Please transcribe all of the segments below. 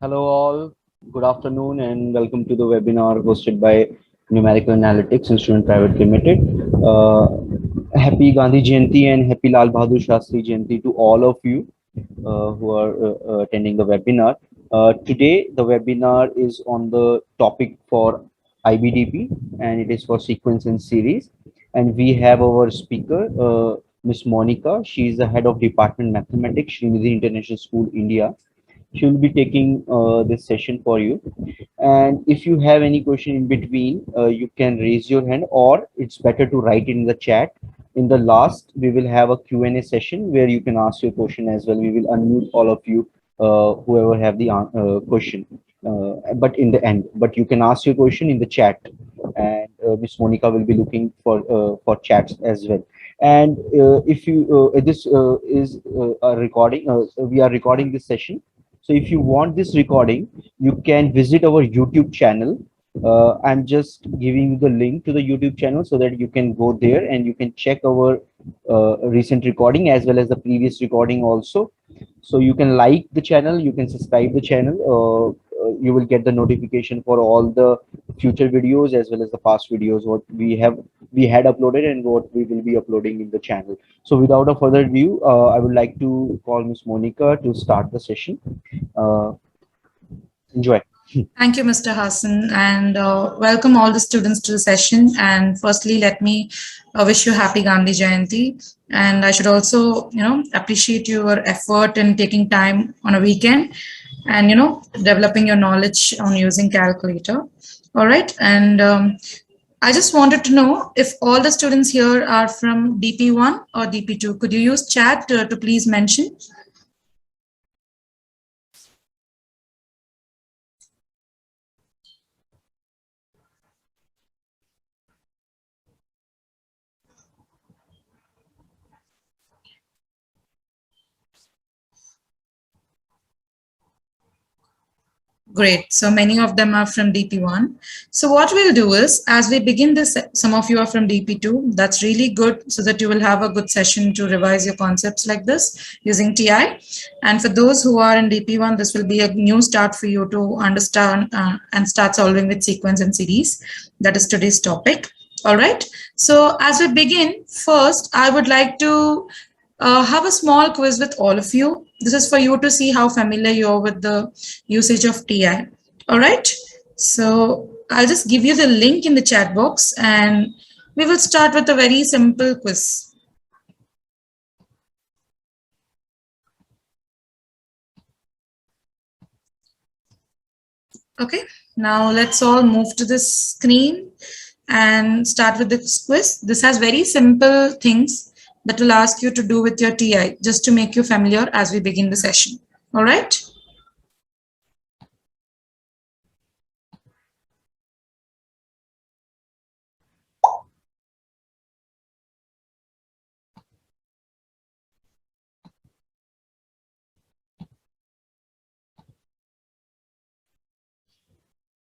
Hello all, good afternoon and welcome to the webinar hosted by Numerical Analytics Instrument Private Limited. Happy Gandhi Jayanti and happy Lal Bahadur Shastri Jayanti to all of you who are attending the webinar. Today the webinar is on the topic for IBDP and it is for sequence and series. And we have our speaker, Miss Monica. She is the head of Department Mathematics, Srinidhi International School, India. She will be taking this session for you. And if you have any question in between, you can raise your hand or it's better to write in the chat. In the last, we will have a Q&A session where you can ask your question as well. We will unmute all of you, whoever have the question. But you can ask your question in the chat, and Miss Monica will be looking for chats as well. And if you this is a recording, we are recording this session, so if you want this recording, you can visit our YouTube channel. I'm just giving you the link to the YouTube channel so that you can go there and you can check our recent recording as well as the previous recording also. So you can like the channel, you can subscribe the channel. You will get the notification for all the future videos as well as the past videos what we had uploaded and what we will be uploading in the channel. So without a further ado, I would like to call Miss Monica to start the session. Uh, Enjoy. Thank you, Mr. Hassan, and welcome all the students to the session. And firstly, let me wish you happy Gandhi Jayanti. And I should also, appreciate your effort in taking time on a weekend and, developing your knowledge on using calculator. All right. And I just wanted to know if all the students here are from DP1 or DP2. Could you use chat to please mention? Great. So many of them are from DP1. So what we'll do is, as we begin this, some of you are from DP2. That's really good so that you will have a good session to revise your concepts like this using TI. And for those who are in DP1, this will be a new start for you to understand and start solving with sequence and series. That is today's topic. All right. So as we begin, first, I would like to have a small quiz with all of you. This is for you to see how familiar you are with the usage of TI. All right. So I'll just give you the link in the chat box and we will start with a very simple quiz. Okay. Now let's all move to the screen and start with this quiz. This has very simple things that will ask you to do with your TI just to make you familiar as we begin the session. All right.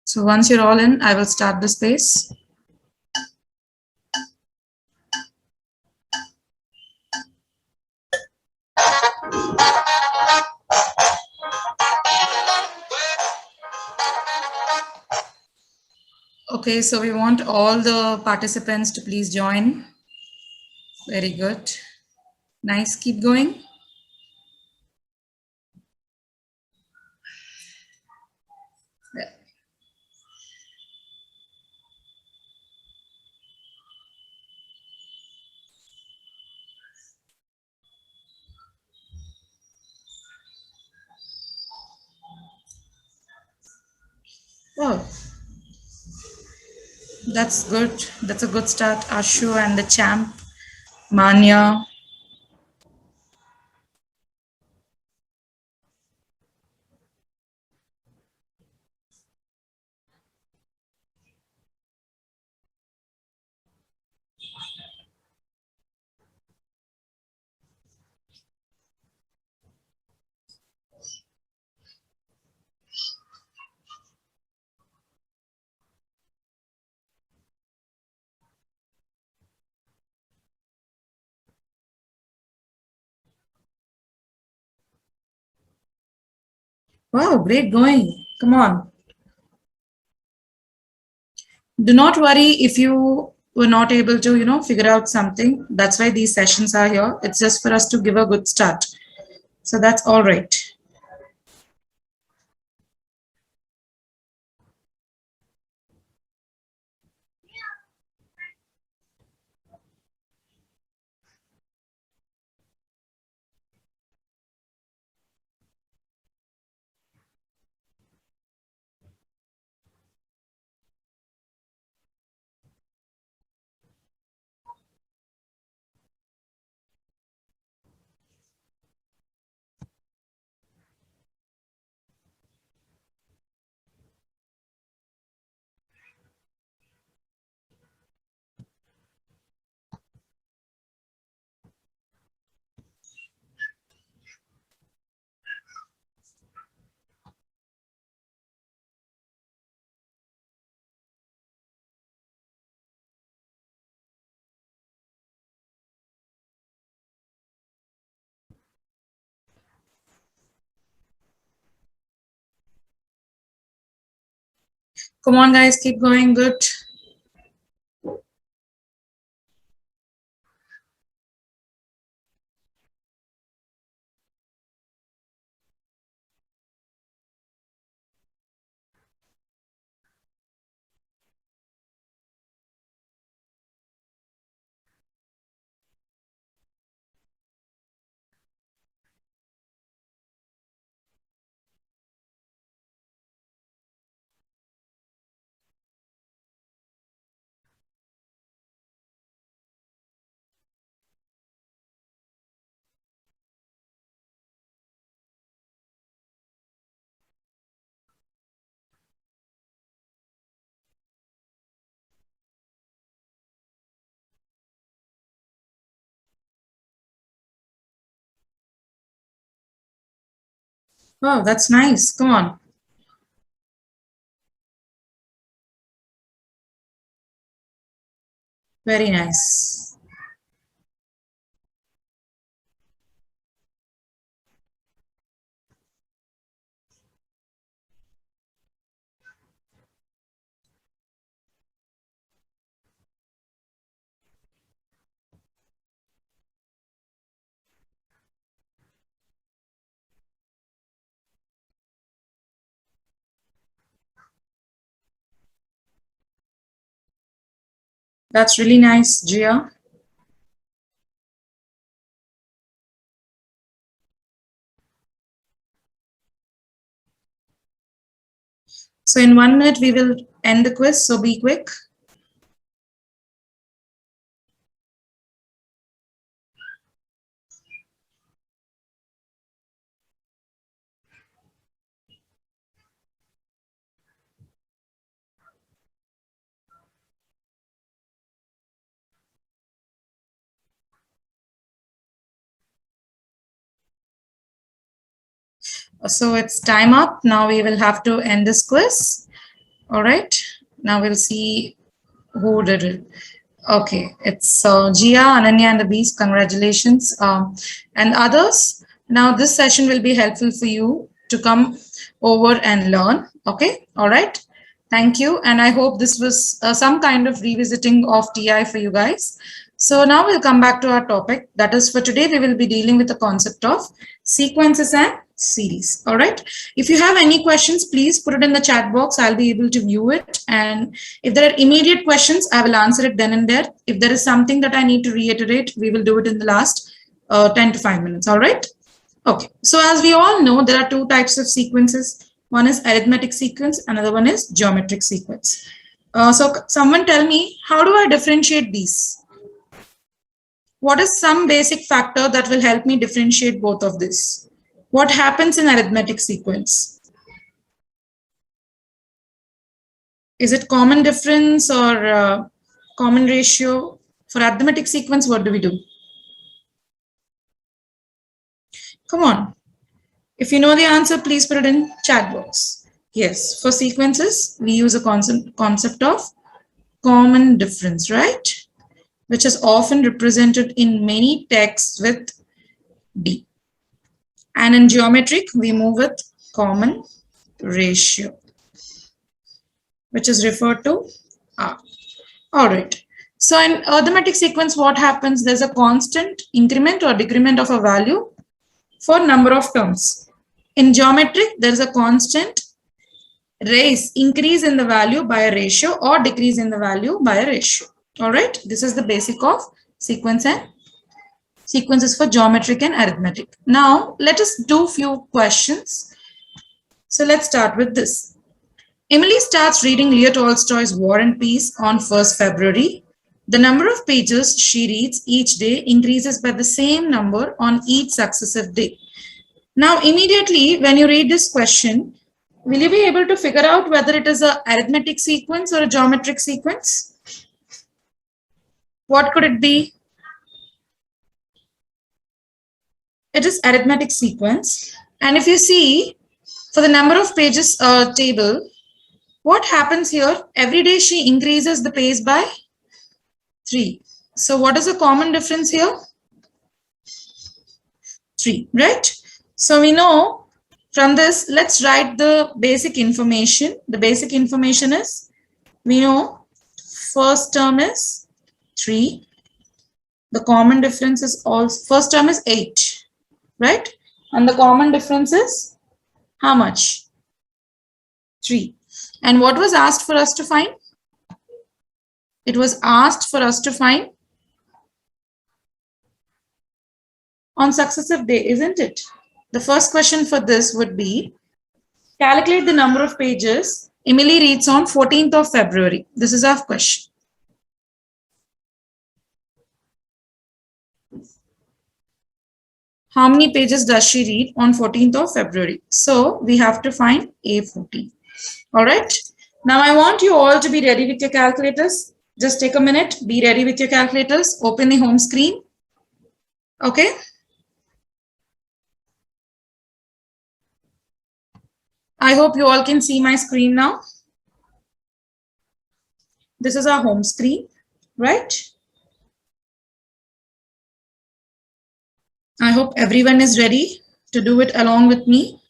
So once you're all in, I will start the space. Okay, so we want all the participants to please join. Very good. Nice, keep going. Yeah. Wow, that's good. That's a good start. Ashu and the champ, Manya. Wow, great going. Come on. Do not worry if you were not able to, figure out something. That's why these sessions are here. It's just for us to give a good start. So that's all right. Come on, guys, keep going. Good. Wow, that's nice. Come on. Very nice. That's really nice, Gia. So in 1 minute, we will end the quiz. So be quick. So it's time up. Now we will have to end this quiz. All right. Now we'll see who did it. Okay, it's Gia, Ananya, and the Beast. Congratulations. And others. Now this session will be helpful for you to come over and learn. Okay. All right. Thank you. And I hope this was some kind of revisiting of TI for you guys. So now we'll come back to our topic. That is, for today, we will be dealing with the concept of sequences and series. All right. If you have any questions, please put it in the chat box. I'll be able to view it. And if there are immediate questions, I will answer it then and there. If there is something that I need to reiterate, we will do it in the last 10 to 5 minutes. All right. Okay. So as we all know, there are two types of sequences. One is arithmetic sequence, another one is geometric sequence. So someone tell me, how do I differentiate these? What is some basic factor that will help me differentiate both of this? What happens in arithmetic sequence? Is it common difference or common ratio? For arithmetic sequence, what do we do? Come on. If you know the answer, please put it in chat box. Yes, for sequences, we use a concept of common difference, right? Which is often represented in many texts with D. And in geometric, we move with common ratio, which is referred to R. All right. So in arithmetic sequence, what happens? There's a constant increment or decrement of a value for number of terms. In geometric, there's a constant increase in the value by a ratio or decrease in the value by a ratio. All right. This is the basic of sequence and sequences for geometric and arithmetic. Now, let us do few questions. So let's start with this. Emily starts reading Leo Tolstoy's War and Peace on 1st February. The number of pages she reads each day increases by the same number on each successive day. Now, immediately when you read this question, will you be able to figure out whether it is an arithmetic sequence or a geometric sequence? What could it be? It is arithmetic sequence. And if you see, for the number of pages table, what happens here? Every day she increases the pace by 3. So what is the common difference here? 3, right? So we know from this, let's write the basic information. The basic information is, we know first term is 3. The common difference is also, first term is 8, right? And the common difference is how much? 3. And what was asked for us to find? It was asked for us to find on successive day, isn't it? The first question for this would be, calculate the number of pages Emily reads on 14th of February. This is our question. How many pages does she read on 14th of February? So we have to find A14. All right. Now I want you all to be ready with your calculators. Just take a minute. Be ready with your calculators. Open the home screen. Okay. I hope you all can see my screen now. This is our home screen, right? I hope everyone is ready to do it along with me.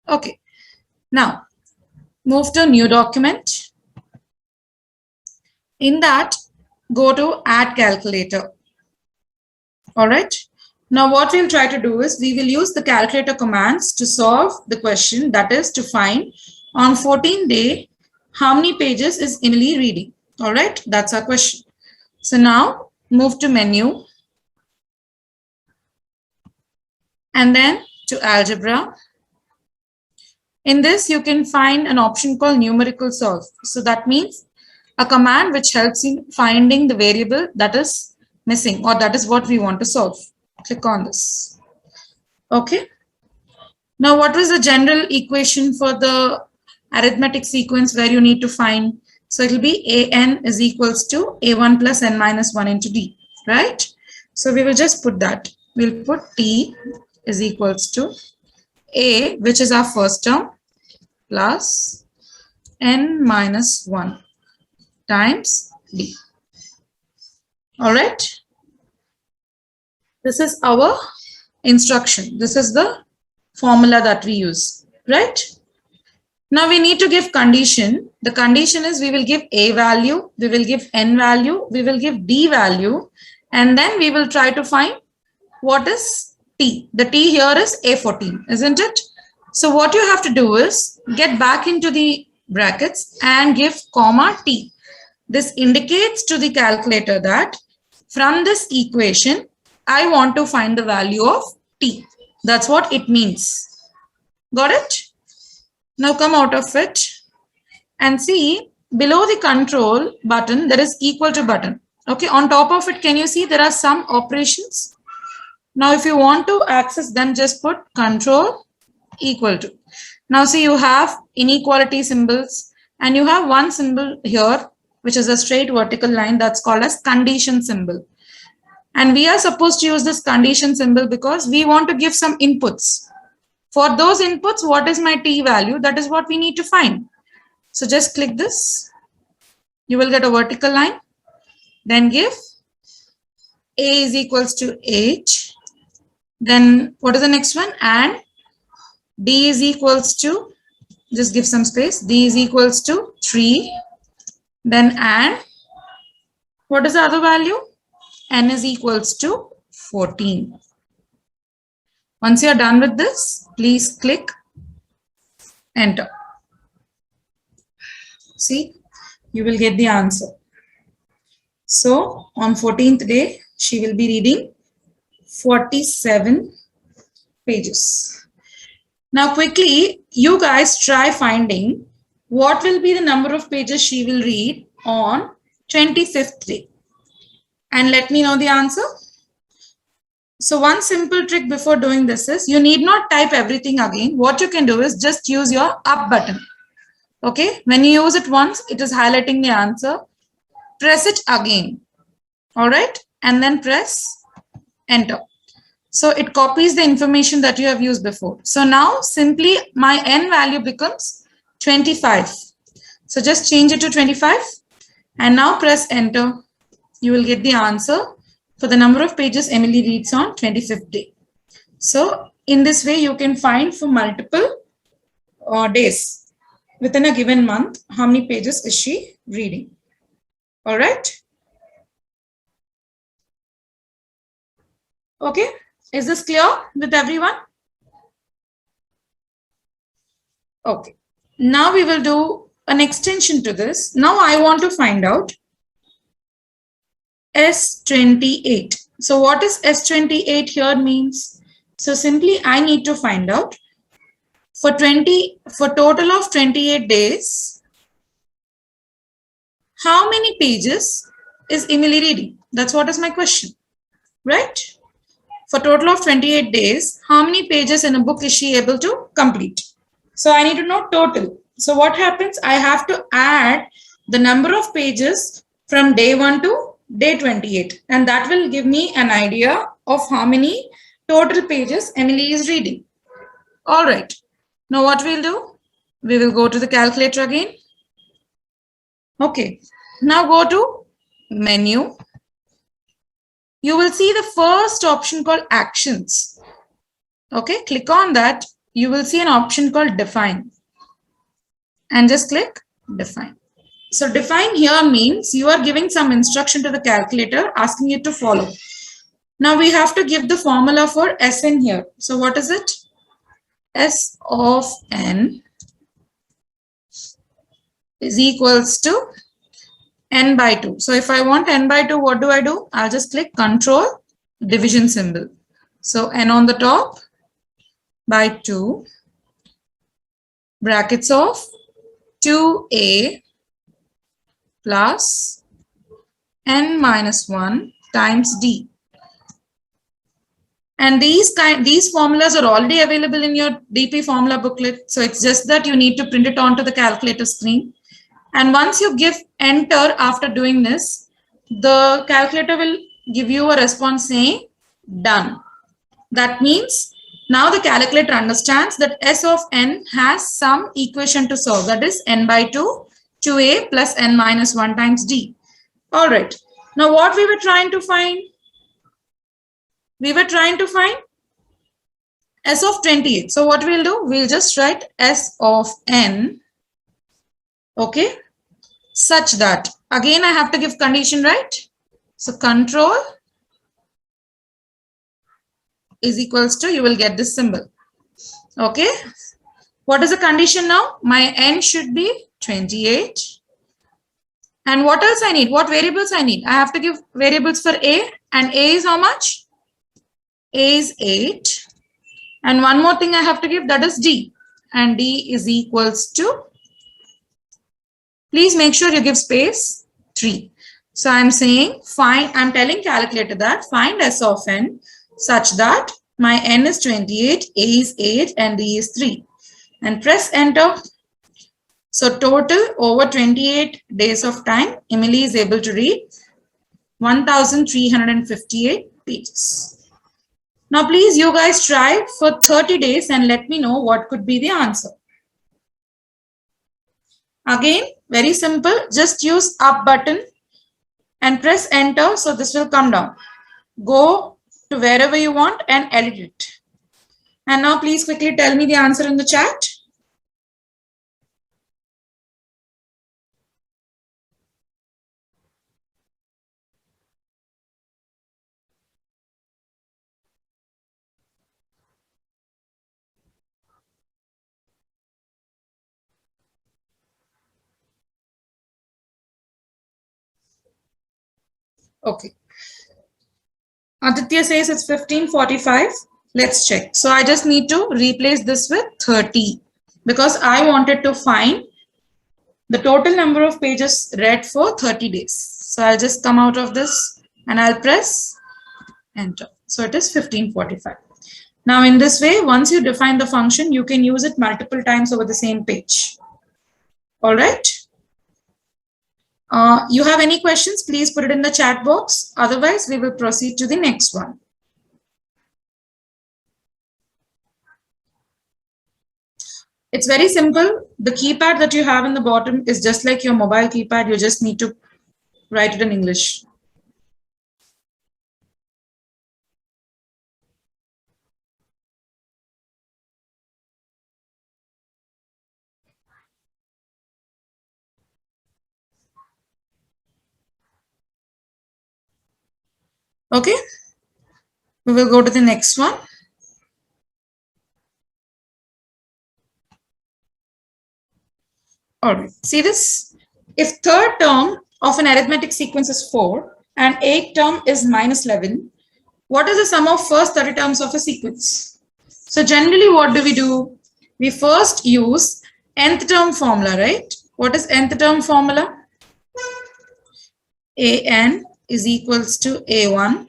Okay. Now, move to new document. In that, go to add calculator. All right. Now, what we'll try to do is we will use the calculator commands to solve the question, that is to find on 14th day, how many pages is Emily reading? All right. That's our question. So now move to menu and then to algebra. In this, you can find an option called numerical solve. So that means a command which helps in finding the variable that is missing, or that is what we want to solve. Click on this. Okay. Now, what was the general equation for the arithmetic sequence where you need to find? So it will be an is equals to a1 plus n minus 1 into d, right? So we will just put that. We'll put t is equals to a, which is our first term, plus n minus 1 times d. All right. This is our instruction. This is the formula that we use, right? Now we need to give condition. The condition is we will give a value, we will give n value, we will give d value, and then we will try to find what is t. The t here is A14, isn't it? So what you have to do is get back into the brackets and give comma t. This indicates to the calculator that from this equation, I want to find the value of t. That's what it means. Got it? Now come out of it and see below the control button, there is equal to button. Okay, on top of it, can you see there are some operations? Now, if you want to access them, just put control equal to. Now, see, you have inequality symbols and you have one symbol here, which is a straight vertical line that's called as condition symbol. And we are supposed to use this condition symbol because we want to give some inputs. For those inputs, what is my t value? That is what we need to find. So just click this. You will get a vertical line. Then give a is equals to h. Then what is the next one? And D is equals to, just give some space, D is equals to 3. Then and what is the other value? N is equals to 14. Once you are done with this, please click enter. See, you will get the answer. So on 14th day, she will be reading 47 pages. Now quickly, you guys try finding what will be the number of pages she will read on 25th day. And let me know the answer. So one simple trick before doing this is you need not type everything again. What you can do is just use your up button. Okay, when you use it once, it is highlighting the answer. Press it again. All right, and then press enter. So it copies the information that you have used before. So now simply my n value becomes 25. So just change it to 25 and now press enter. You will get the answer for the number of pages Emily reads on 25th day. So in this way, you can find for multiple days within a given month, how many pages is she reading. All right. Okay. Is this clear with everyone? Okay. Now we will do an extension to this. Now I want to find out S28. So what is S28 here means? So simply I need to find out for total of 28 days, how many pages is Emily reading? That's what is my question, right? For total of 28 days, how many pages in a book is she able to complete? So I need to know total. So what happens? I have to add the number of pages from day 1 to day 28. And that will give me an idea of how many total pages Emily is reading. All right. Now what we'll do? We will go to the calculator again. Okay. Now go to menu. You will see the first option called actions. Okay. Click on that. You will see an option called define. And just click define. So define here means you are giving some instruction to the calculator asking you to follow. Now we have to give the formula for Sn here. So what is it? S of n is equals to n by 2. So if I want n by 2, what do? I'll just click control division symbol. So n on the top by 2 brackets of 2a plus n minus 1 times d. And these formulas are already available in your DP formula booklet. So it's just that you need to print it onto the calculator screen. And once you give enter after doing this, the calculator will give you a response saying done. That means now the calculator understands that S of n has some equation to solve. That is n by 2, 2a plus n minus 1 times d. All right. Now what we were trying to find? We were trying to find S of 28. So what we'll do? We'll just write S of n. Okay. Such that. Again, I have to give condition, right? So control is equals to, you will get this symbol. Okay. What is the condition now? My n should be 28. And what else I need? What variables I need? I have to give variables for a, and a is how much? A is 8. And one more thing I have to give, that is d. And d is equals to, please make sure you give space, 3. So I'm saying I'm telling calculator that find S of n such that my n is 28, a is 8 and d is 3. And press enter. So total over 28 days of time, Emily is able to read 1,358 pages. Now, please, you guys try for 30 days and let me know what could be the answer. Again, very simple. Just use up button and press enter. So this will come down. Go to wherever you want and edit it. And now please quickly tell me the answer in the chat. Okay. Aditya says it's 1545. Let's check. So I just need to replace this with 30 because I wanted to find the total number of pages read for 30 days. So I'll just come out of this and I'll press enter. So it is 1545. Now in this way, once you define the function, you can use it multiple times over the same page. All right. You have any questions, please put it in the chat box. Otherwise, we will proceed to the next one. It's very simple. The keypad that you have in the bottom is just like your mobile keypad. You just need to write it in English. Okay. We will go to the next one. All right. See this? If third term of an arithmetic sequence is 4 and eighth term is -11, what is the sum of first 30 terms of a sequence? So generally, what do? We first use nth term formula, right? What is nth term formula? An is equals to A1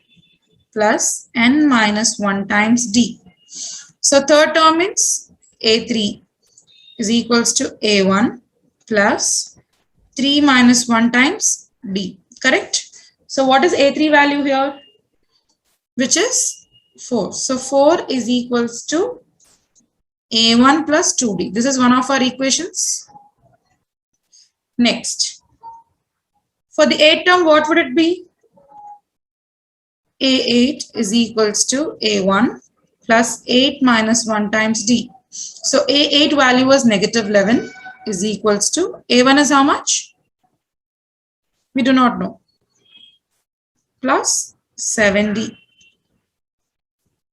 plus n minus 1 times D. So third term means A3 is equals to A1 plus 3 minus 1 times D, correct? So what is A3 value here? Which is 4. So 4 is equals to A1 plus 2D. This is one of our equations. Next, for the 8th term, what would it be? A8 is equals to A1 plus 8 minus 1 times D. So A8 value was -11 is equals to A1 is how much? We do not know. Plus 7D.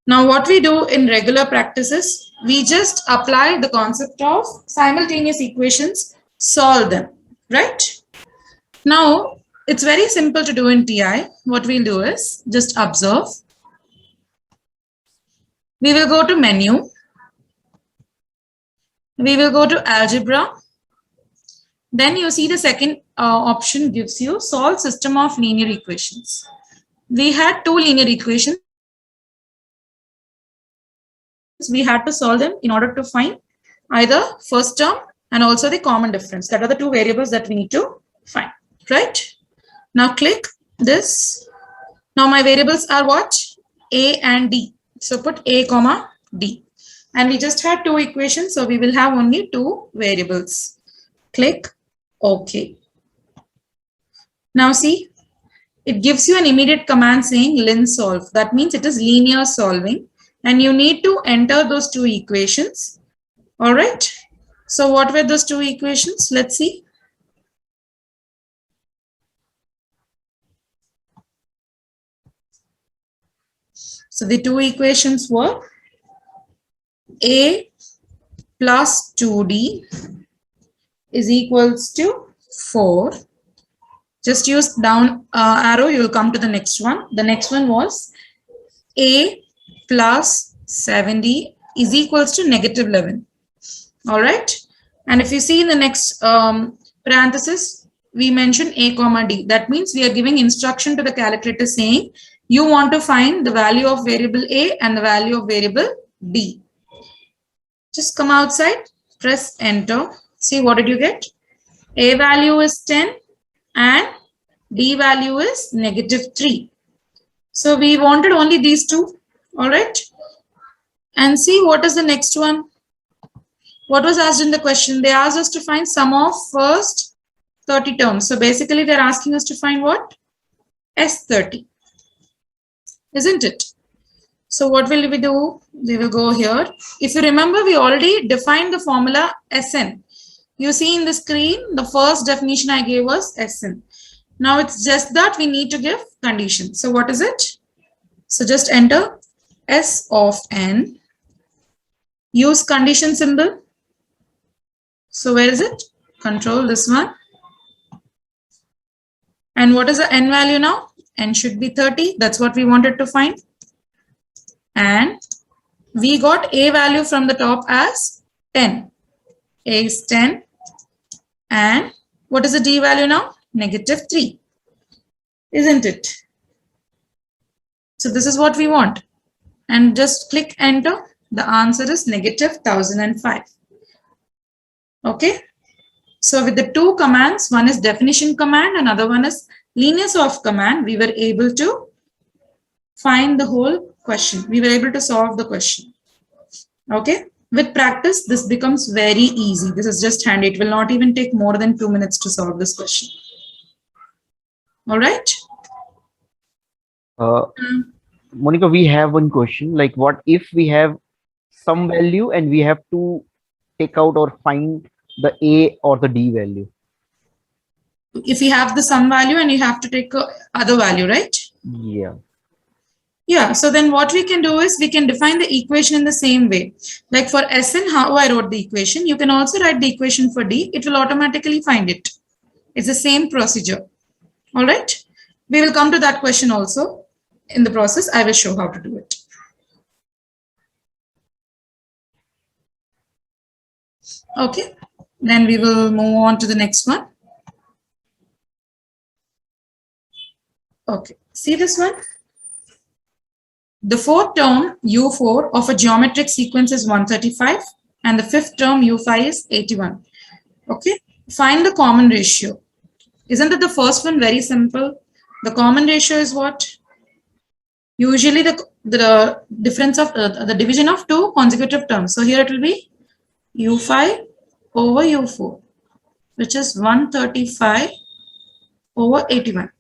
Now what we do in regular practices, we just apply the concept of simultaneous equations, solve them, right? Now it's very simple to do in TI. What we'll do is just observe. We will go to menu. We will go to algebra. Then you see the second option gives you solve system of linear equations. We had two linear equations. We had to solve them in order to find either first term and also the common difference. That are the two variables that we need to find, right? Now click this. Now my variables are what? A and D. So put A comma D. And we just had two equations, so we will have only two variables. Click OK. Now see, it gives you an immediate command saying linsolve. That means it is linear solving. And you need to enter those two equations. All right. So what were those two equations? Let's see. So the two equations were A plus 2D is equals to 4. Just use down arrow, you will come to the next one. The next one was A plus 7D is equals to -11. All right. And if you see in the next parenthesis, we mention A comma D. That means we are giving instruction to the calculator saying you want to find the value of variable A and the value of variable D. Just come outside, press enter. See, what did you get? A value is 10 and D value is -3. So we wanted only these two. All right. And see what is the next one. What was asked in the question? They asked us to find sum of first 30 terms. So basically they're asking us to find what? S30. Isn't it? So what will we do? We will go here. If you remember, we already defined the formula Sn. You see in the screen, the first definition I gave was Sn. Now it's just that we need to give condition. So what is it? So just enter S of n. Use condition symbol. So where is it? Control this one. And what is the n value now? N should be 30. That's what we wanted to find. And we got a value from the top as 10. A is 10. And what is the d value now? -3. Isn't it? So this is what we want. And just click enter. The answer is -1005. Okay. So with the two commands, one is definition command, another one is linear solve command, we were able to find the whole question. We were able to solve the question. Okay. With practice, this becomes very easy. This is just handy. It will not even take more than 2 minutes to solve this question. All right. Monica, we have one question. Like, what if we have some value and we have to take out or find the A or the D value? If you have the sum value and you have to take other value, right? Yeah. Yeah, so then what we can do is we can define the equation in the same way. Like for Sn, how I wrote the equation, you can also write the equation for D. It will automatically find it. It's the same procedure. All right. We will come to that question also. In the process, I will show how to do it. Okay. Then we will move on to the next one. Okay. See this one? The fourth term U4 of a geometric sequence is 135 and the fifth term U5 is 81. Okay. Find the common ratio. Isn't that the first one very simple? The common ratio is what? Usually the difference of the division of two consecutive terms. So here it will be U5 over U4, which is 135 over 81.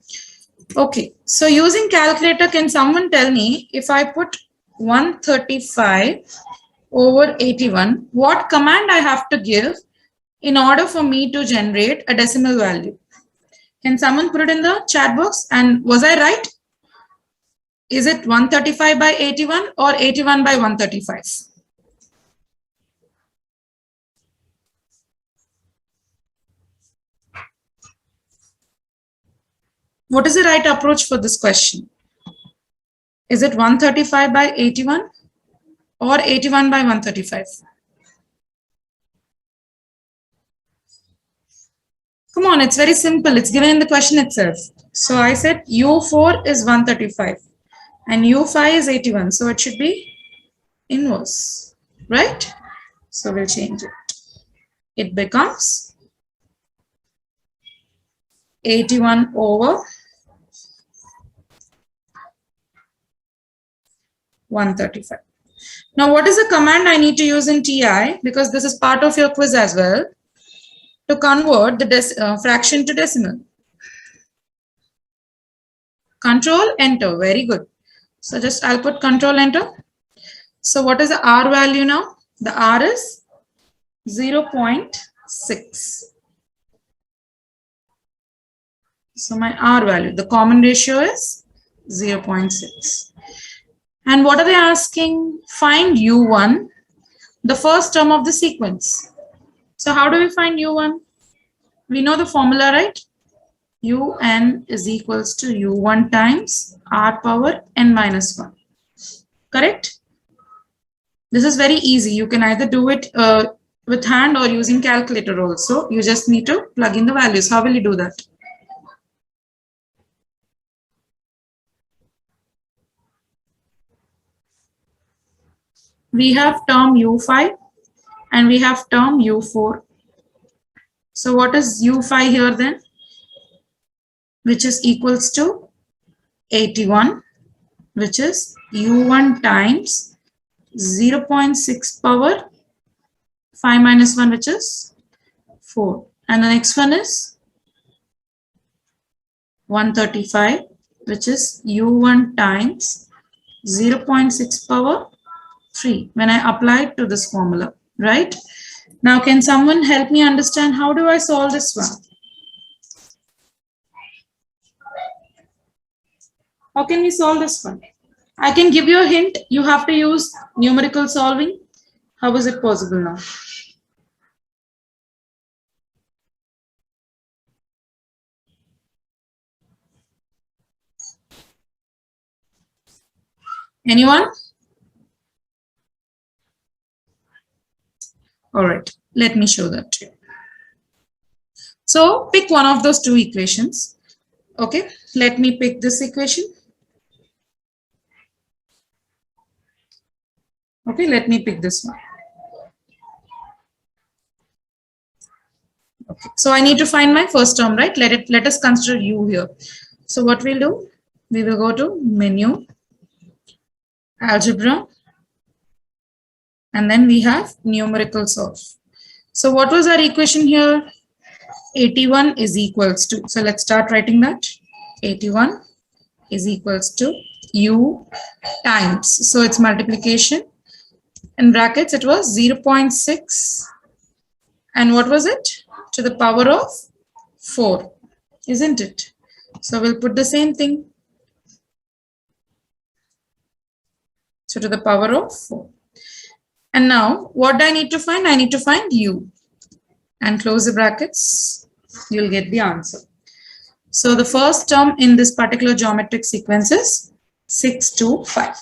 Okay, so using calculator, can someone tell me if I put 135 over 81, what command I have to give in order for me to generate a decimal value? Can someone put it in the chat box? And was I right? Is it 135 by 81 or 81 by 135? What is the right approach for this question? Is it 135 by 81 or 81 by 135? Come on, it's very simple. It's given in the question itself. So I said U4 is 135 and U5 is 81. So it should be inverse, right? So we'll change it. It becomes 81 over 135. Now, what is the command I need to use in TI? Because this is part of your quiz as well. To convert the fraction to decimal. Control enter. Very good. So just I'll put control enter. So what is the R value now? The R is 0.6. So my R value, the common ratio is 0.6. And what are they asking? Find U1, the first term of the sequence. So how do we find U1? We know the formula, right? Un is equals to U1 times R power n minus 1. Correct? This is very easy. You can either do it with hand or using calculator also. You just need to plug in the values. How will you do that? We have term U5 and we have term U4. So what is U5 here then? Which is equals to 81, which is U1 times 0.6 power 5 minus 1, which is 4. And the next one is 135, which is U1 times 0.6 power 3 when I apply it to this formula, right? Now, can someone help me understand how do I solve this one? How can we solve this one? I can give you a hint. You have to use numerical solving. How is it possible now? Anyone? All right, let me show that to you. So pick one of those two equations. Okay, let me pick this equation. Okay, let me pick this one. Okay, so I need to find my first term, right? Let us consider u here. So what we'll do, we will go to menu, algebra, and then we have numerical solve. So what was our equation here? 81 is equals to, so let's start writing that. 81 is equals to u times, so it's multiplication. In brackets, it was 0.6. And what was it? To the power of 4, isn't it? So we'll put the same thing. So to the power of 4. And now, what do I need to find? I need to find u. And close the brackets. You'll get the answer. So the first term in this particular geometric sequence is 6, 2, 5.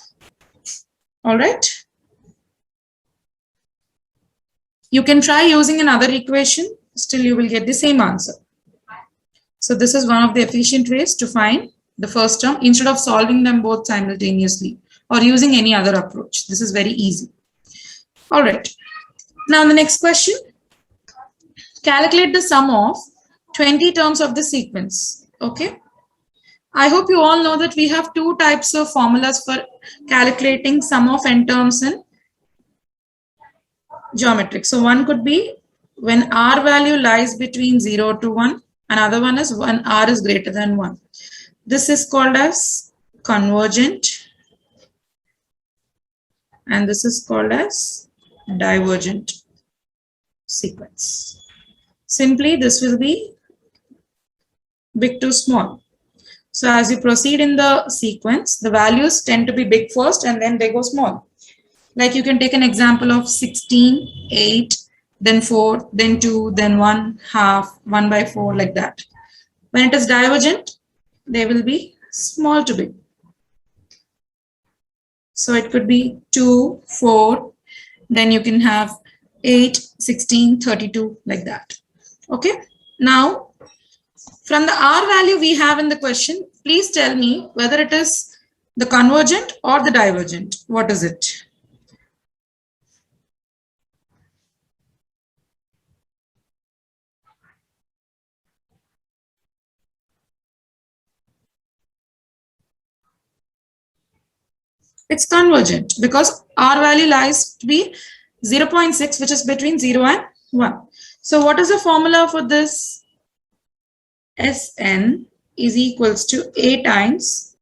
All right. You can try using another equation. Still, you will get the same answer. So this is one of the efficient ways to find the first term instead of solving them both simultaneously or using any other approach. This is very easy. All right. Now the next question. Calculate the sum of 20 terms of the sequence. Okay. I hope you all know that we have two types of formulas for calculating sum of n terms in geometric. So one could be when r value lies between 0 to 1. Another one is when r is greater than 1. This is called as convergent. And this is called as divergent sequence. Simply, this will be big to small. So as you proceed in the sequence, the values tend to be big first and then they go small. Like you can take an example of 16, 8, then 4, then 2, then 1, half, 1 by 4, like that. When it is divergent, they will be small to big. So it could be 2, 4, then you can have 8, 16, 32, like that. Okay. Now, from the R value we have in the question, please tell me whether it is the convergent or the divergent. What is it? It's convergent because R value lies to be 0.6, which is between 0 and 1. So what is the formula for this? Sn is equals to A times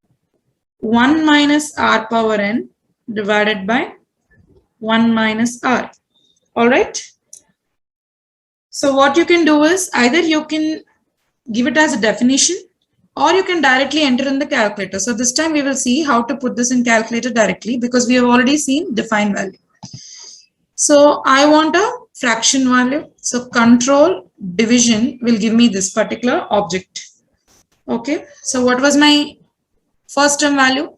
1 minus R power n divided by 1 minus R. All right. So what you can do is either you can give it as a definition or you can directly enter in the calculator. So this time we will see how to put this in calculator directly because we have already seen define value. So I want a fraction value. So control division will give me this particular object. Okay. So what was my first term value?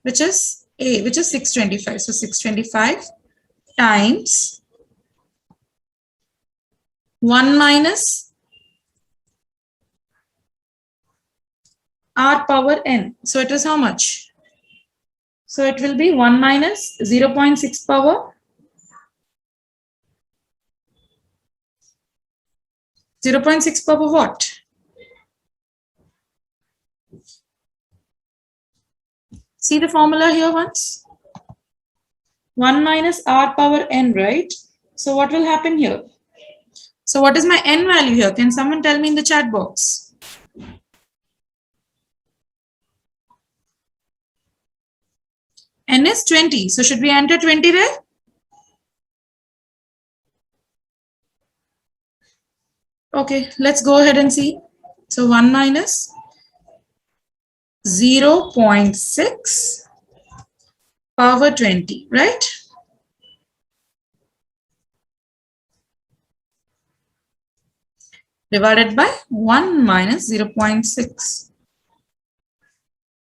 Which is A, which is 625. So 625 times 1 minus R power n. So it is how much? So it will be 1 minus 0.6 power 0.6 power what? See the formula here once. 1 minus R power n, right? So what will happen here? So what is my n value here? Can someone tell me in the chat box? N is 20. So should we enter 20 there? Okay, let's go ahead and see. So 1 minus 0.6 power 20, right? Divided by 1 minus 0.6.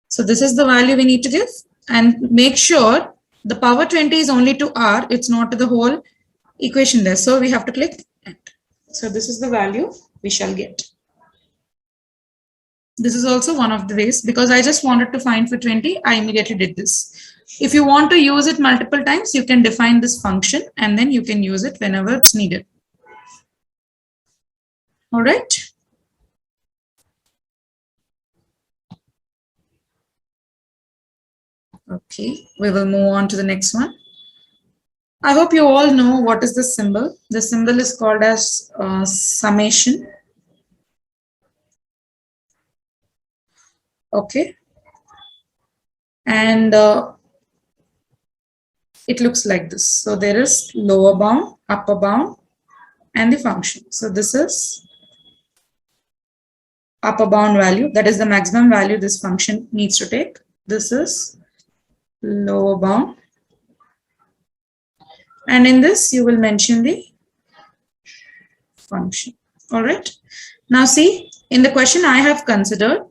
So this is the value we need to give, and make sure the power 20 is only to R, it's not to the whole equation there. So we have to click enter. So this is the value we shall get. This is also one of the ways, because I just wanted to find for 20, I immediately did this. If you want to use it multiple times, you can define this function and then you can use it whenever it's needed. All right. Okay, we will move on to the next one. I hope you all know what is this symbol. The symbol is called as summation. Okay. And it looks like this. So there is lower bound, upper bound, and the function. So this is upper bound value. That is the maximum value this function needs to take. This is lower bound. And in this, you will mention the function. All right. Now see, in the question I have considered,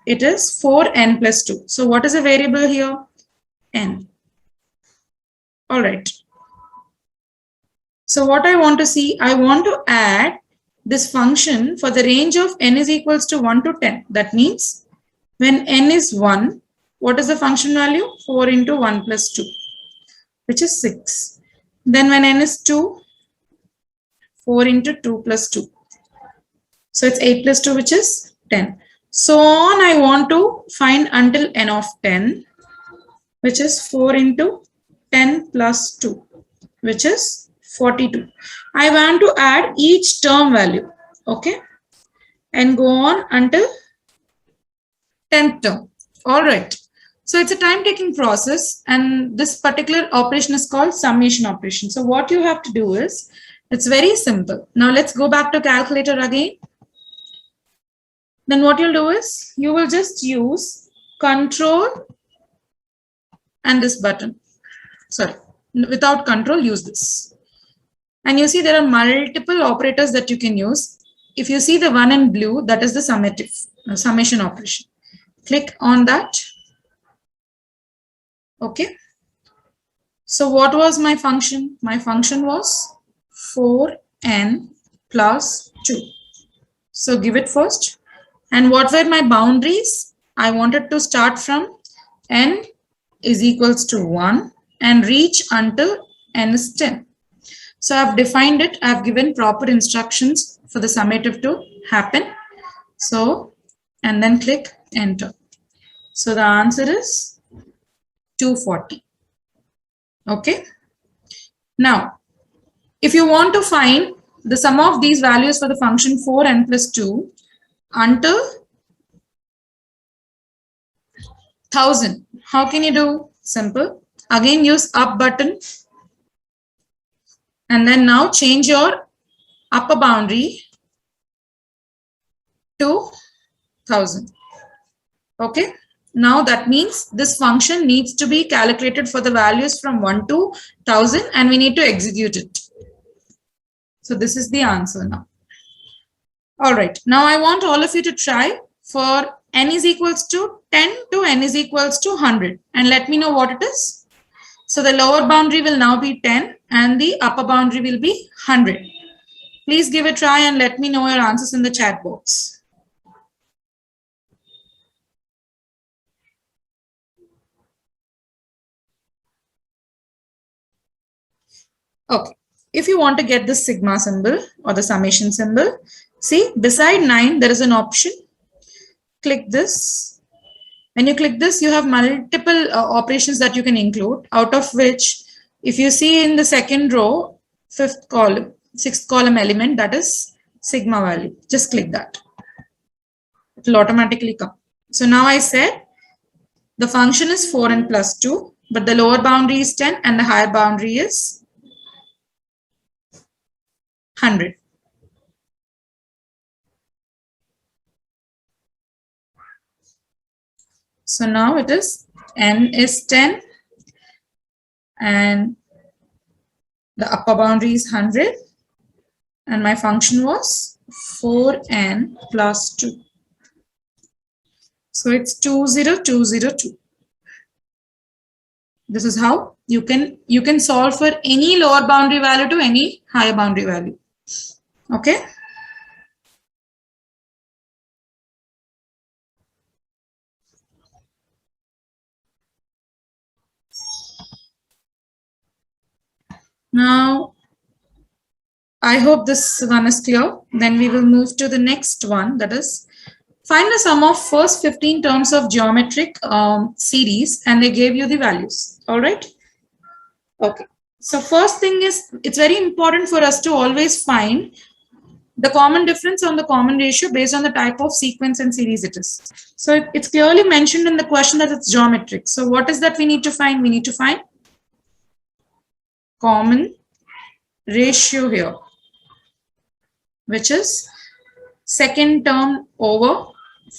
it is 4n plus 2. So what is a variable here? N. All right. So what I want to see, I want to add this function for the range of n is equals to 1 to 10. That means when n is 1, what is the function value? 4 into 1 plus 2, which is 6. Then when n is 2, 4 into 2 plus 2. So it's 8 plus 2, which is 10. So on, I want to find until n of 10, which is 4 into 10 plus 2, which is 42. I want to add each term value, okay, and go on until 10th term. All right. So it's a time-taking process, and this particular operation is called summation operation. So what you have to do is, it's very simple. Now let's go back to calculator again. Then what you'll do is, you will just use control and this button. Sorry, without control, use this. And you see there are multiple operators that you can use. If you see the one in blue, that is the summation operation. Click on that. Okay. So what was my function? My function was 4n plus 2. So give it first. And what were my boundaries? I wanted to start from n is equals to 1 and reach until n is 10. So I've defined it. I've given proper instructions for the summative to happen. So, and then click enter. So the answer is 240. Okay. Now, if you want to find the sum of these values for the function 4n plus 2 until 1000, how can you do? Simple. Again, use up button. And then now change your upper boundary to 1000. Okay. Now that means this function needs to be calculated for the values from 1 to 1000 and we need to execute it. So this is the answer now. All right. Now I want all of you to try for n is equals to 10 to n is equals to 100 and let me know what it is. So the lower boundary will now be 10 and the upper boundary will be 100. Please give a try and let me know your answers in the chat box. Okay. If you want to get the sigma symbol or the summation symbol, see beside 9, there is an option. Click this. When you click this, you have multiple operations that you can include, out of which, if you see in the second row, 5th column, 6th column element, that is sigma value. Just click that. It will automatically come. So now I said the function is 4n plus 2 but the lower boundary is 10 and the higher boundary is 100. So now it is n is 10 and the upper boundary is 100 and my function was 4n plus 2. So it's 20202. This is how you can solve for any lower boundary value to any higher boundary value. Okay. Now, I hope this one is clear. Then we will move to the next one, that is find the sum of first 15 terms of geometric series, and they gave you the values. All right. Okay. So first thing is, it's very important for us to always find the common difference on the common ratio based on the type of sequence and series it is. So it's clearly mentioned in the question that it's geometric. So what is that we need to find? We need to find common ratio here, which is second term over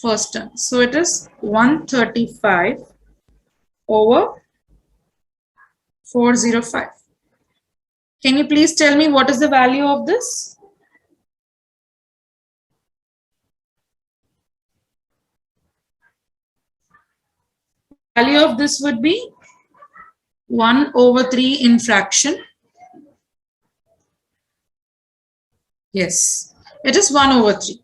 first term. So it is 135 over 405. Can you please tell me what is the value of this? Value of this would be 1 over 3 in fraction. Yes, it is 1 over 3.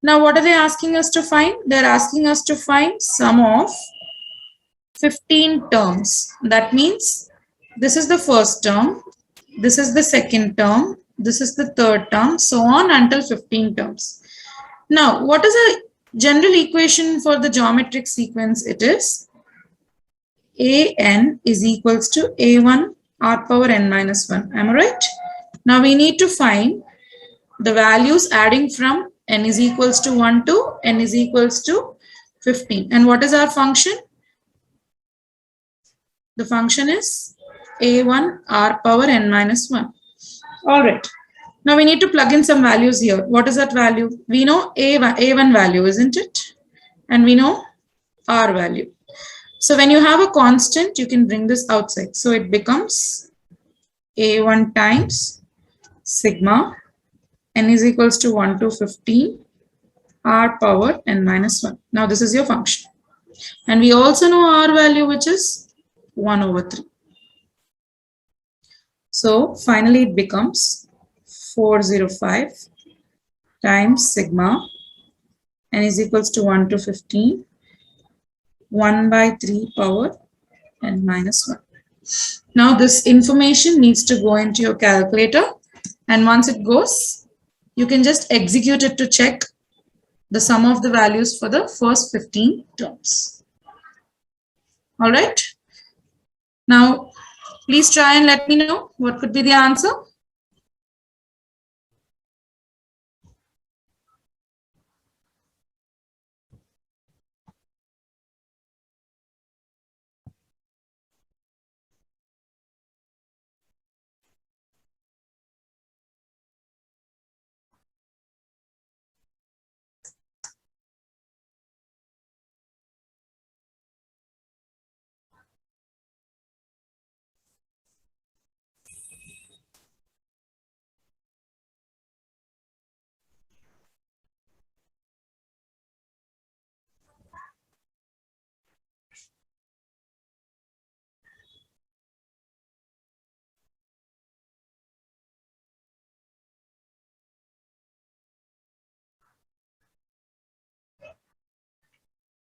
Now, what are they asking us to find? They're asking us to find sum of 15 terms. That means this is the first term, this is the second term, this is the third term, so on until 15 terms. Now, what is a general equation for the geometric sequence? It is an is equals to a1 r power n minus 1. Am I right? Now, we need to find the values adding from n is equals to 1 to n is equals to 15. And what is our function? The function is a1 r power n minus 1. All right. Now we need to plug in some values here. What is that value? We know a1 value, isn't it? And we know r value. So when you have a constant, you can bring this outside. So it becomes a1 times sigma n is equals to 1 to 15 r power n minus 1. Now this is your function. And we also know r value, which is 1 over 3. So finally it becomes 405 times sigma n is equals to 1 to 15 1 by 3 power n minus 1. Now this information needs to go into your calculator, and once it goes, you can just execute it to check the sum of the values for the first 15 terms. All right. Now, please try and let me know what could be the answer.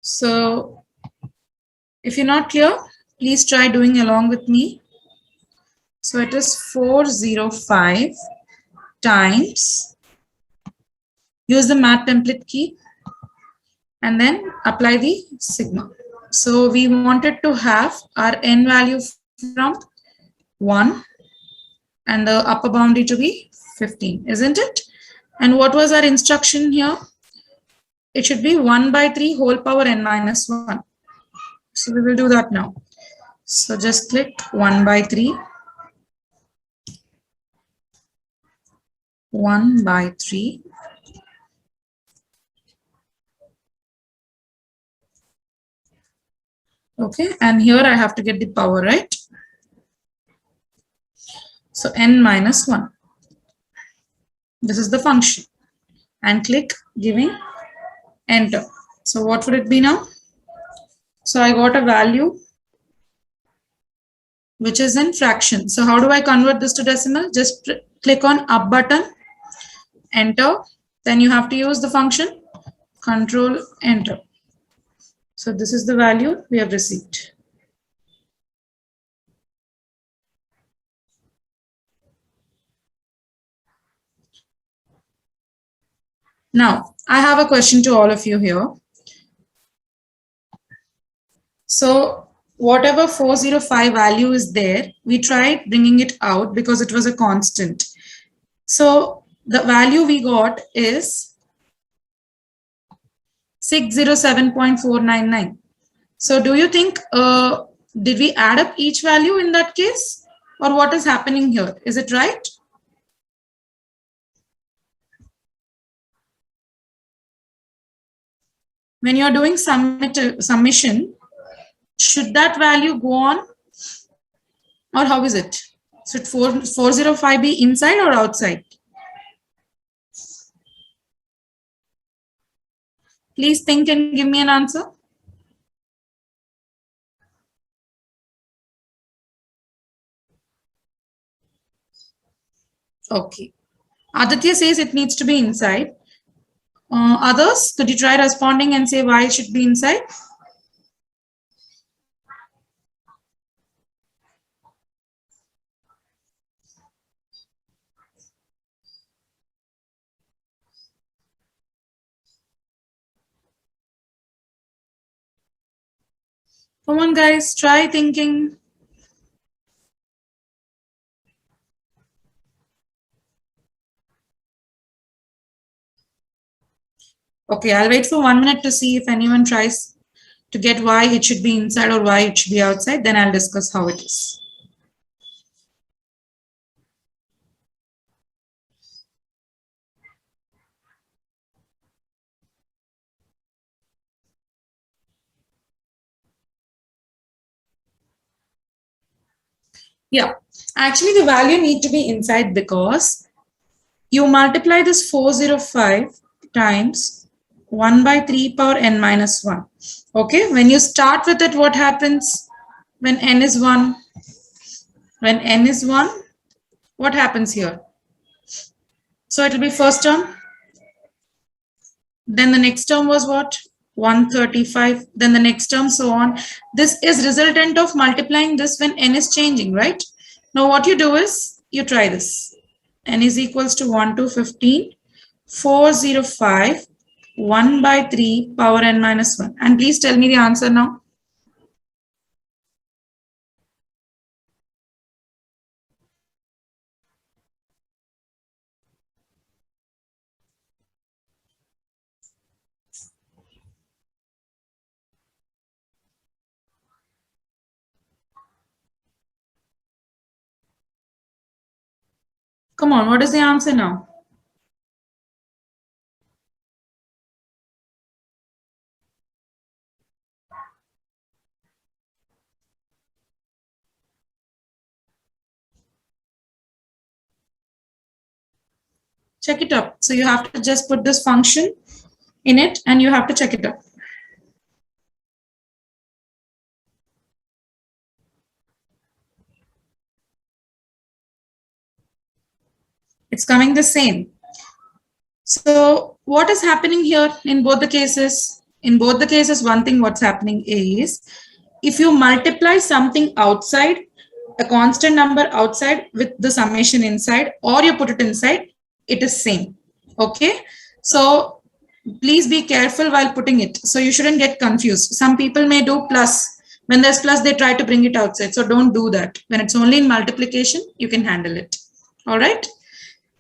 So if you're not clear, please try doing along with me. So it is 405 times, use the math template key, and then apply the sigma. So we wanted to have our n value from 1 and the upper boundary to be 15, isn't it? And what was our instruction here? It should be 1 by 3 whole power n minus 1. So we will do that now. So just click 1 by 3. 1 by 3. Okay, and here I have to get the power, right? So n minus 1. This is the function. And click giving enter. So what would it be now? So I got a value which is in fraction. So how do I convert this to decimal? Just click on up button, enter. Then you have to use the function control enter. So this is the value we have received. Now, I have a question to all of you here. So whatever 405 value is there, we tried bringing it out because it was a constant. So the value we got is 607.499. So do you think, did we add up each value in that case? Or what is happening here? Is it right? When you're doing summation, should that value go on? Or how is it? Should 405 be inside or outside? Please think and give me an answer. Okay. Aditya says it needs to be inside. Others, could you try responding and say why it should be inside? Come on, guys, try thinking. Okay, I'll wait for 1 minute to see if anyone tries to get why it should be inside or why it should be outside. Then I'll discuss how it is. Yeah, actually the value need to be inside because you multiply this 405 times 1 by 3 power n minus 1. Okay, when you start with it, what happens when n is 1? When n is 1, what happens here? So it will be first term. Then the next term was what? 135. Then the next term, so on. This is resultant of multiplying this when n is changing, right? Now what you do is, you try this. N is equals to 1 to 15. 405. 1 by 3 power n minus 1. And please tell me the answer now. Come on, what is the answer now? Check it up. So you have to just put this function in it and you have to check it up. It's coming the same. So what is happening here in both the cases? In both the cases, one thing what's happening is if you multiply something outside, a constant number outside with the summation inside, or you put it inside, it is same. Okay. So please be careful while putting it. So you shouldn't get confused. Some people may do plus. When there's plus, they try to bring it outside. So don't do that. When it's only in multiplication, you can handle it. All right.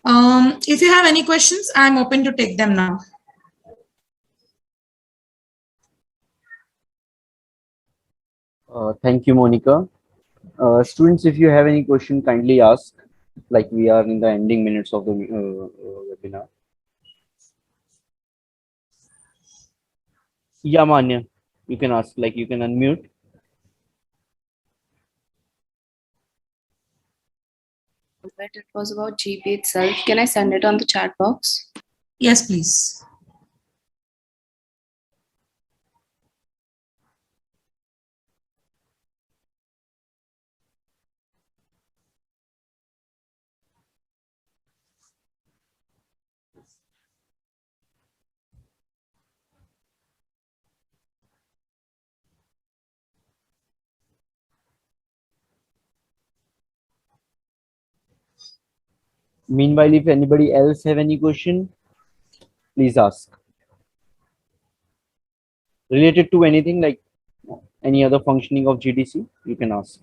If you have any questions, I'm open to take them now. Thank you, Monica. Students, if you have any question, kindly ask. Like we are in the ending minutes of the webinar. Yeah, Manya, you can ask. Like you can unmute. But it was about GP itself. Can I send it on the chat box? Yes, please. Meanwhile, if anybody else have any question, please ask. Related to anything like any other functioning of GDC, you can ask.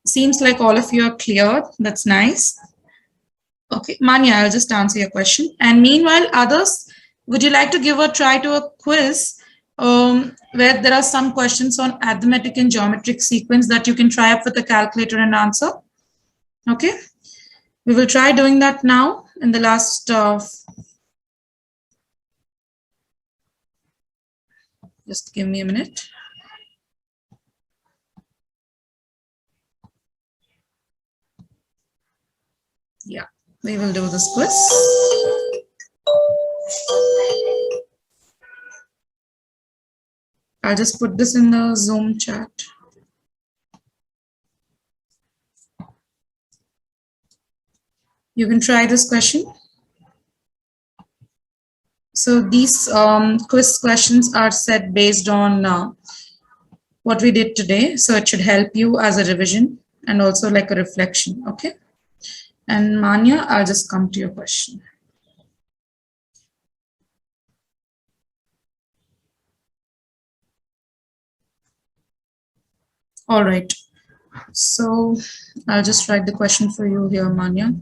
Seems like all of you are clear. That's nice. Okay, Manya, I'll just answer your question. And meanwhile, others, would you like to give a try to a quiz where there are some questions on arithmetic and geometric sequence that you can try up with a calculator and answer? Okay, we will try doing that now in the last, just give me a minute. Yeah, we will do this quiz. I'll just put this in the Zoom chat. You can try this question. So these quiz questions are set based on what we did today. So it should help you as a revision and also like a reflection. Okay. And Manya, I'll just come to your question. All right. So I'll just write the question for you here, Manya.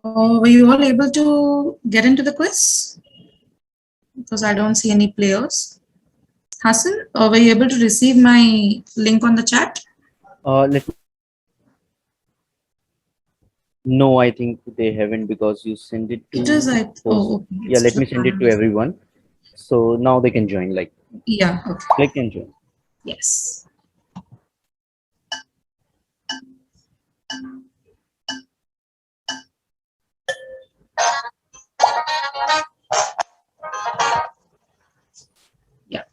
Were you all able to get into the quiz? Because I don't see any players. Hassan, were you able to receive my link on the chat? No, I think they haven't because you send it to. It is, okay. Yeah, let me send it to everyone. So now they can join. Like, yeah, okay. Click and join. Yes. Yeah.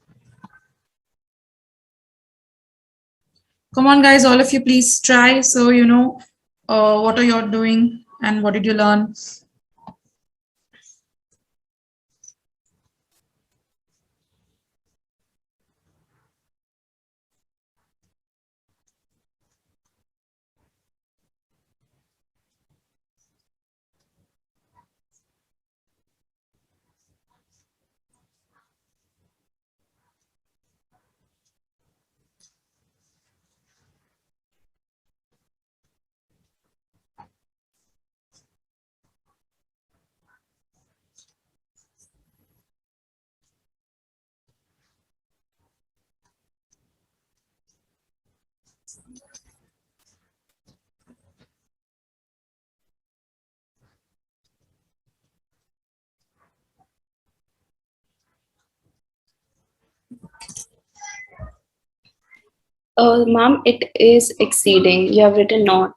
Come on, guys, all of you, please try. So, you know, what are you doing and what did you learn? Ma'am, it is exceeding. You have written not.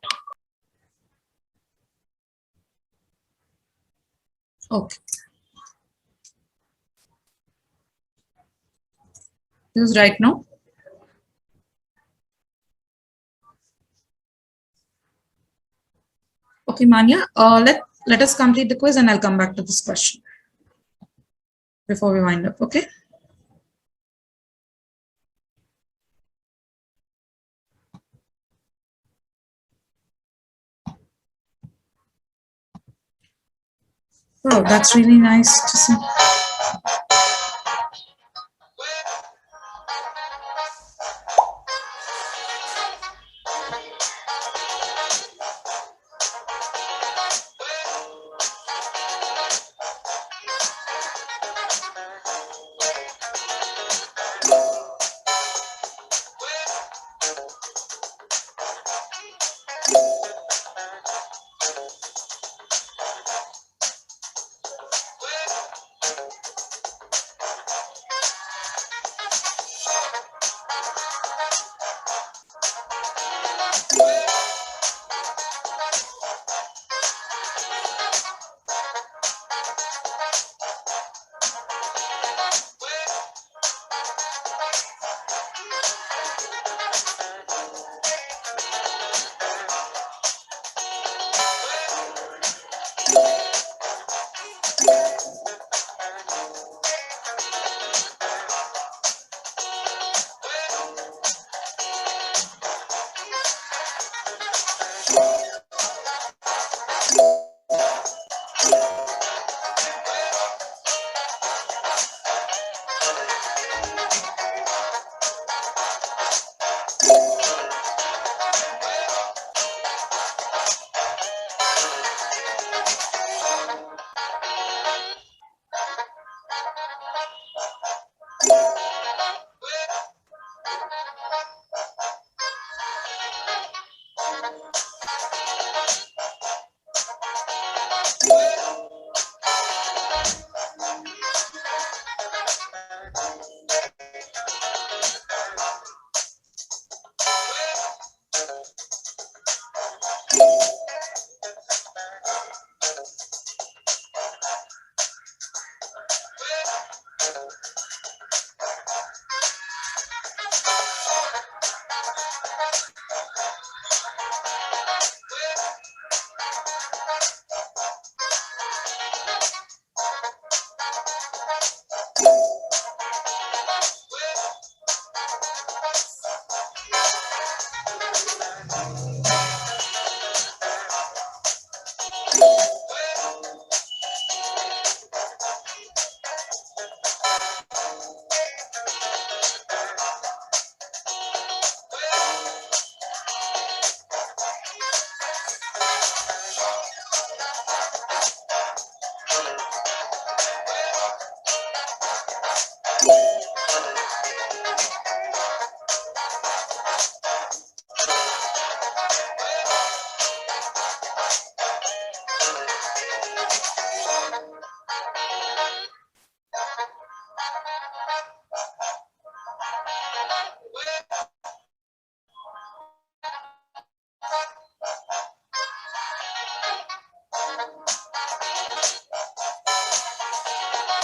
Okay. This is right now. Okay, Manya, let us complete the quiz and I'll come back to this question before we wind up, okay? Oh, that's really nice to see.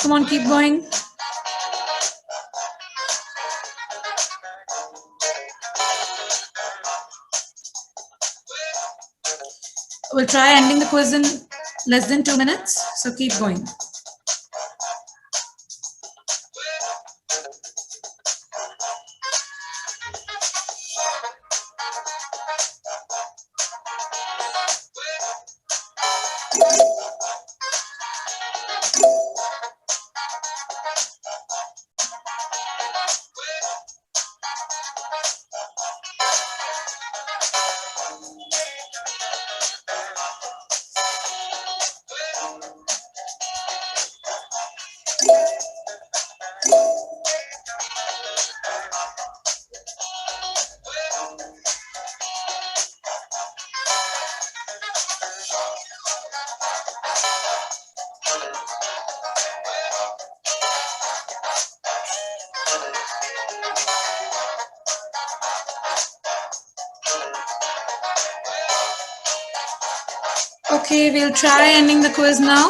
Come on, keep going. We'll try ending the quiz in less than 2 minutes, so keep going. Okay, we'll try ending the quiz now.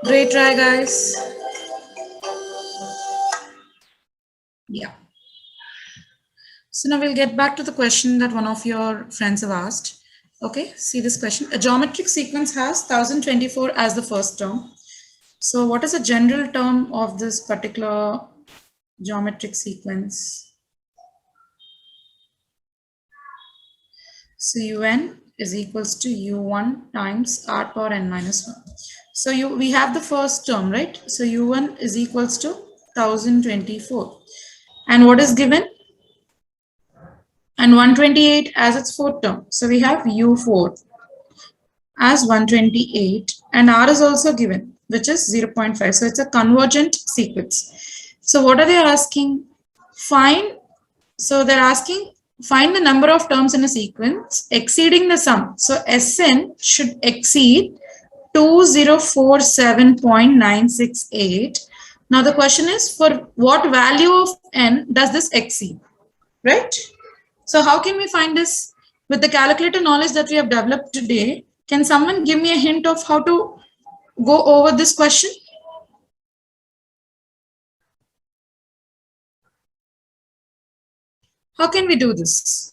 Great try, guys. Yeah. So now we'll get back to the question that one of your friends have asked. Okay, see this question. A geometric sequence has 1024 as the first term. So what is the general term of this particular geometric sequence? So un is equals to u1 times r power n minus 1. So we have the first term, right? So u1 is equals to 1024. And what is given? And 128 as its fourth term. So we have u4 as 128 and r is also given, which is 0.5. So it's a convergent sequence. So what are they asking? They're asking find the number of terms in a sequence exceeding the sum. So Sn should exceed 2047.968. Now the question is, for what value of n does this exceed, right? So how can we find this? With the calculator knowledge that we have developed today, can someone give me a hint of how to go over this question? How can we do this?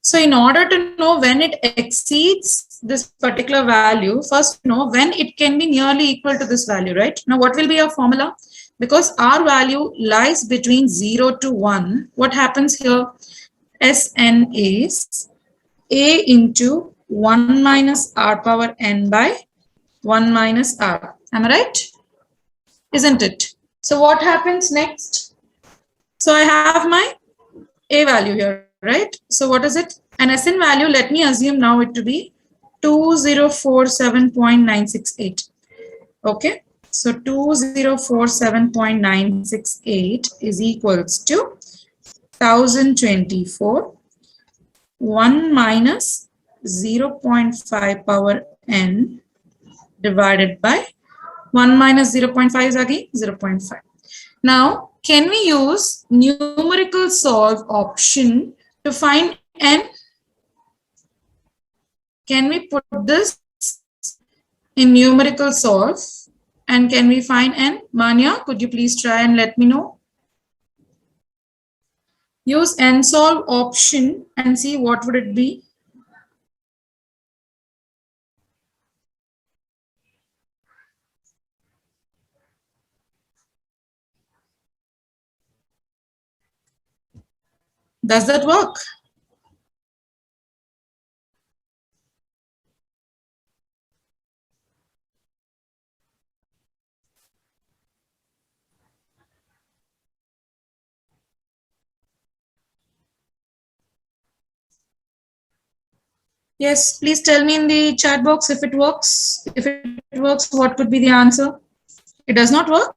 So in order to know when it exceeds this particular value, first know when it can be nearly equal to this value, right? Now what will be our formula? Because our value lies between 0 to 1, what happens here? Sn is a into 1 minus r power n by 1 minus r. Am I right? Isn't it? So what happens next? So I have my a value here, right? So what is it? An Sn value, let me assume now it to be 2047.968. Okay. So 2047.968 is equals to 1024 1 minus 0.5 power n divided by 1 minus 0.5 is again 0.5. Now, can we use numerical solve option to find n? Can we put this in numerical solve and can we find n? Manya, could you please try and let me know? Use n solve option and see what would it be. Does that work? Yes, please tell me in the chat box if it works. If it works, what could be the answer? It does not work?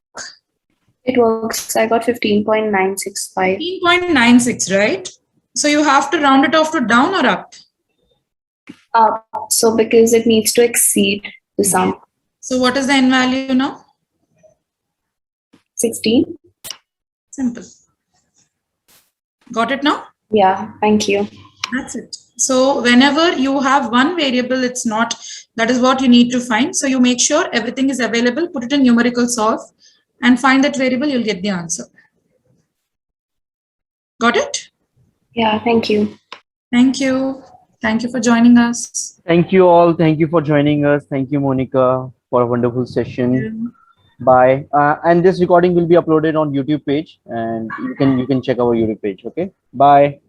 It works. I got 15.965. 15.96, right? So you have to round it off to down or up? So because it needs to exceed the sum. So what is the n value now? 16. Simple. Got it now? Yeah, thank you. That's it. So whenever you have one variable, it's not, that is what you need to find. So you make sure everything is available, put it in numerical solve and find that variable, you'll get the answer. Got it? Yeah, thank you. Thank you. Thank you for joining us. Thank you all. Thank you for joining us. Thank you, Monica, for a wonderful session. Bye. And this recording will be uploaded on YouTube page, and you can check our YouTube page. Okay. Bye.